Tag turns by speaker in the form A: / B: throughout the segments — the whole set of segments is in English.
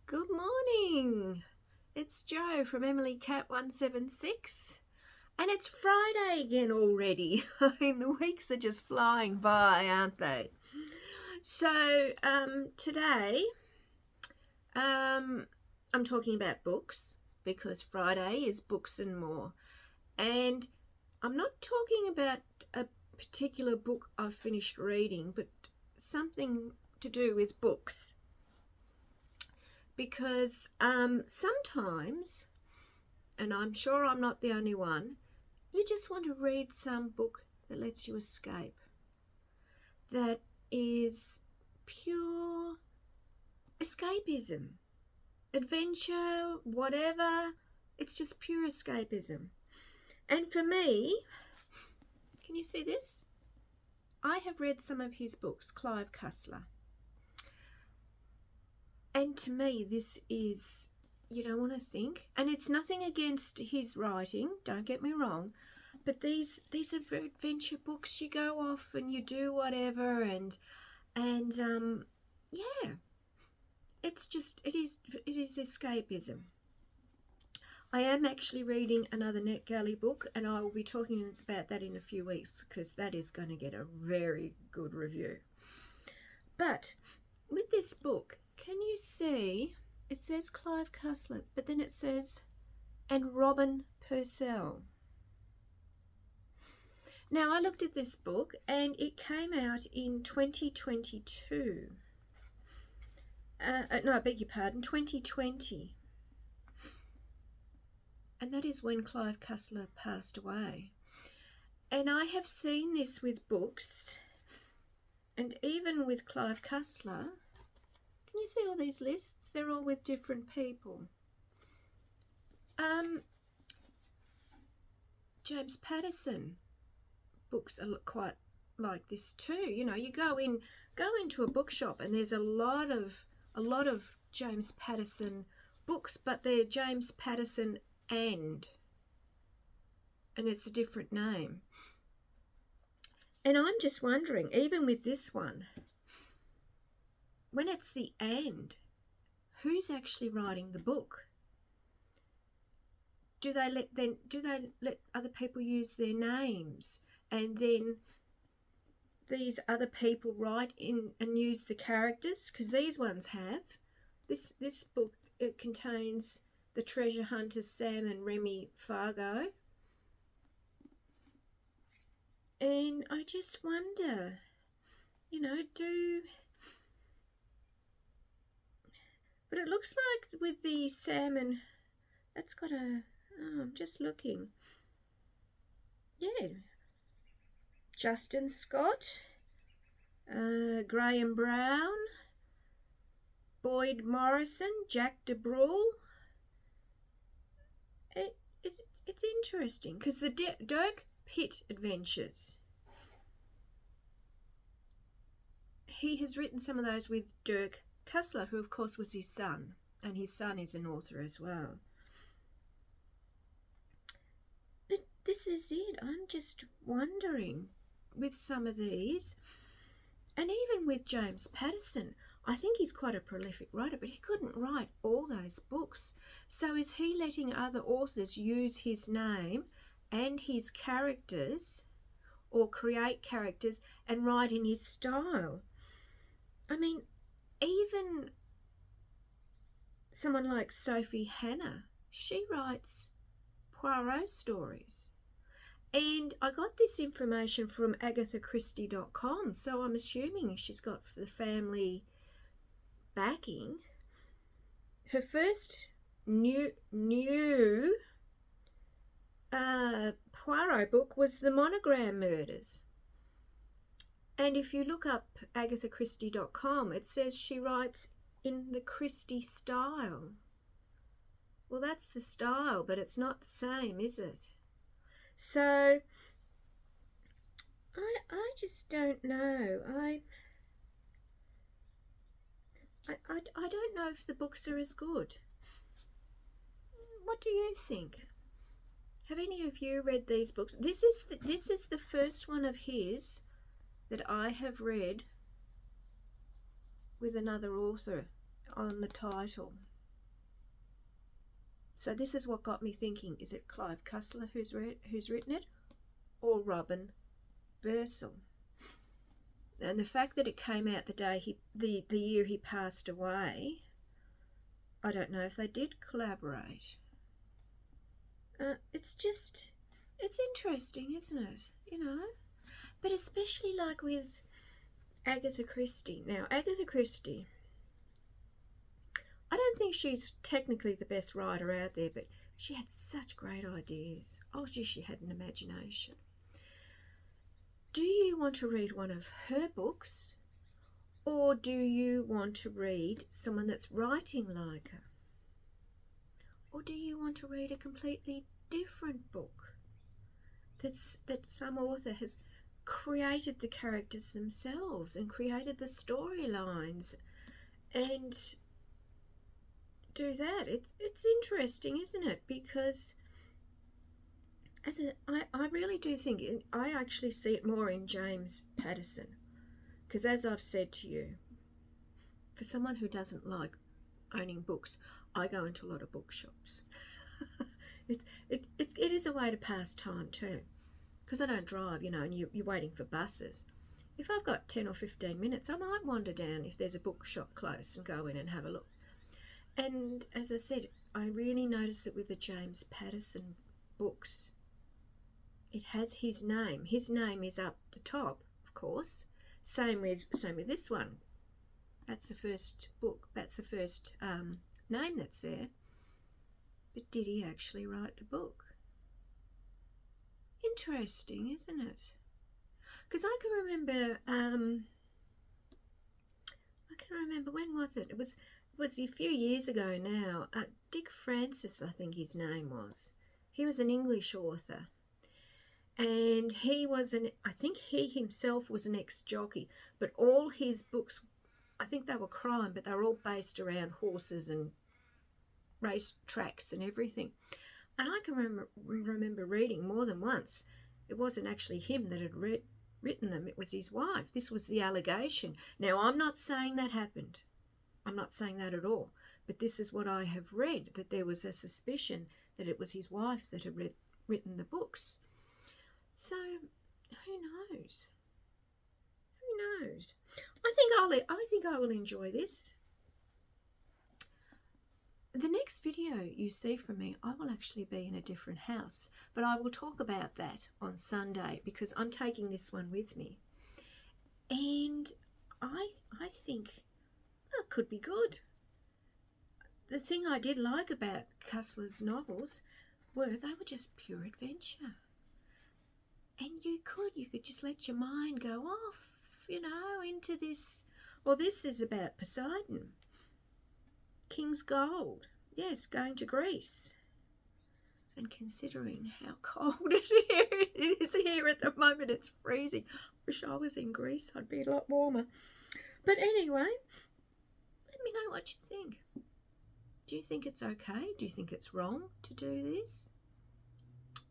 A: Good morning. It's Jo from Emily Cat 176, and it's Friday again already. I mean, the weeks are just flying by, aren't they? So today I'm talking about books because Friday is books and more, and I'm not talking about a particular book I've finished reading, but something to do with books. Because sometimes, and I'm sure I'm not the only one, you just want to read some book that lets you escape, that is pure escapism, adventure, whatever. It's just pure escapism. And for me, can you see this? I have read some of his books, Clive Cussler. And to me, this is, you don't want to think, and it's nothing against his writing, don't get me wrong, but these are adventure books. You go off and you do whatever, and yeah, it's just, it is escapism. I am actually reading another NetGalley book, and I will be talking about that in a few weeks because that is going to get a very good review. But with this book, can you see, it says Clive Cussler, but then it says, and Robin Purcell. Now, I looked at this book and it came out in 2022. No, I beg your pardon, 2020. And that is when Clive Cussler passed away. And I have seen this with books, and even with Clive Cussler. Can you see all these lists? They're all with different people. James Patterson books are quite like this too. You know, you go into a bookshop and there's a lot of James Patterson books, but they're James Patterson and it's a different name. And I'm just wondering, even with this one, when it's the and, who's actually writing the book? Do they let other people use their names, and then these other people write in and use the characters? Because these ones have. This book, it contains the treasure hunters Sam and Remy Fargo. And I just wonder, you know, but it looks like with the salmon, that's got a, I'm just looking. Yeah. Justin Scott, Graham Brown, Boyd Morrison, Jack DeBrule. It's interesting because the Dirk Pitt adventures, he has written some of those with Dirk Cussler, who of course was his son, and his son is an author as well. But this is it. I'm just wondering with some of these, and even with James Patterson, I think he's quite a prolific writer, but he couldn't write all those books. So is he letting other authors use his name and his characters, or create characters and write in his style? I mean, even someone like Sophie Hannah, she writes Poirot stories. And I got this information from agathachristie.com, so I'm assuming she's got the family backing. Her first new Poirot book was The Monogram Murders. And if you look up agathachristie.com, it says she writes in the Christie style. Well, that's the style, but it's not the same, is it? So I just don't know. I don't know if the books are as good. What do you think? Have any of you read these books? This is the first one of his that I have read with another author on the title. So this is what got me thinking, is it Clive Cussler who's written it, or Robin Bursell? And the fact that it came out the day the year he passed away, I don't know if they did collaborate. It's interesting, isn't it? You know, but especially like with Agatha Christie. Now, Agatha Christie, I don't think she's technically the best writer out there, but she had such great ideas. Oh, gee, she had an imagination. Do you want to read one of her books, or do you want to read someone that's writing like her? Or do you want to read a completely different book that some author has created the characters themselves and created the storylines and do that? It's interesting, isn't it? Because I really do think I actually see it more in James Patterson, because as I've said to you, for someone who doesn't like owning books, I go into a lot of bookshops. It is a way to pass time too, because I don't drive, you know, and you're waiting for buses. If I've got 10 or 15 minutes, I might wander down if there's a bookshop close and go in and have a look. And as I said, I really notice it with the James Patterson books. It has his name. His name is up the top, of course. Same with this one. That's the first book. That's the first name that's there. But did he actually write the book? Interesting, isn't it? Because I can remember. When was it? It was a few years ago now. Dick Francis, I think his name was. He was an English author. And I think he himself was an ex-jockey, but all his books, I think they were crime, but they were all based around horses and race tracks and everything. And I can remember reading more than once. It wasn't actually him that had written them, it was his wife. This was the allegation. Now, I'm not saying that happened. I'm not saying that at all. But this is what I have read, that there was a suspicion that it was his wife that had written the books. So, who knows? Who knows? I think I will enjoy this. The next video you see from me, I will actually be in a different house, but I will talk about that on Sunday because I'm taking this one with me. And I think it could be good. The thing I did like about Cussler's novels were they were just pure adventure. And you could just let your mind go off, you know, into this. Well, this is about Poseidon. King's Gold. Yes, going to Greece. And considering how cold it is here at the moment, it's freezing. Wish I was in Greece, I'd be a lot warmer. But anyway, let me know what you think. Do you think it's okay? Do you think it's wrong to do this?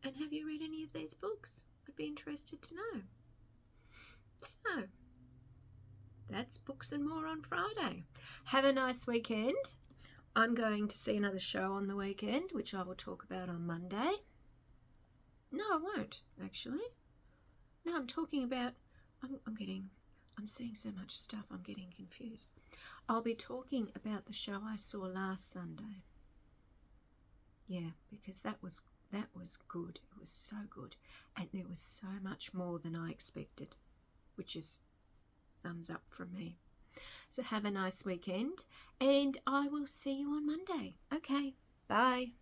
A: And have you read any of these books? I'd be interested to know. So, that's Books and More on Friday. Have a nice weekend. I'm going to see another show on the weekend, which I will talk about on Monday. No, I won't, actually. No, I'm talking about, I'm seeing so much stuff, I'm getting confused. I'll be talking about the show I saw last Sunday. Yeah, because that was good. It was so good. And there was so much more than I expected, which is thumbs up from me. So have a nice weekend, and I will see you on Monday. Okay, bye.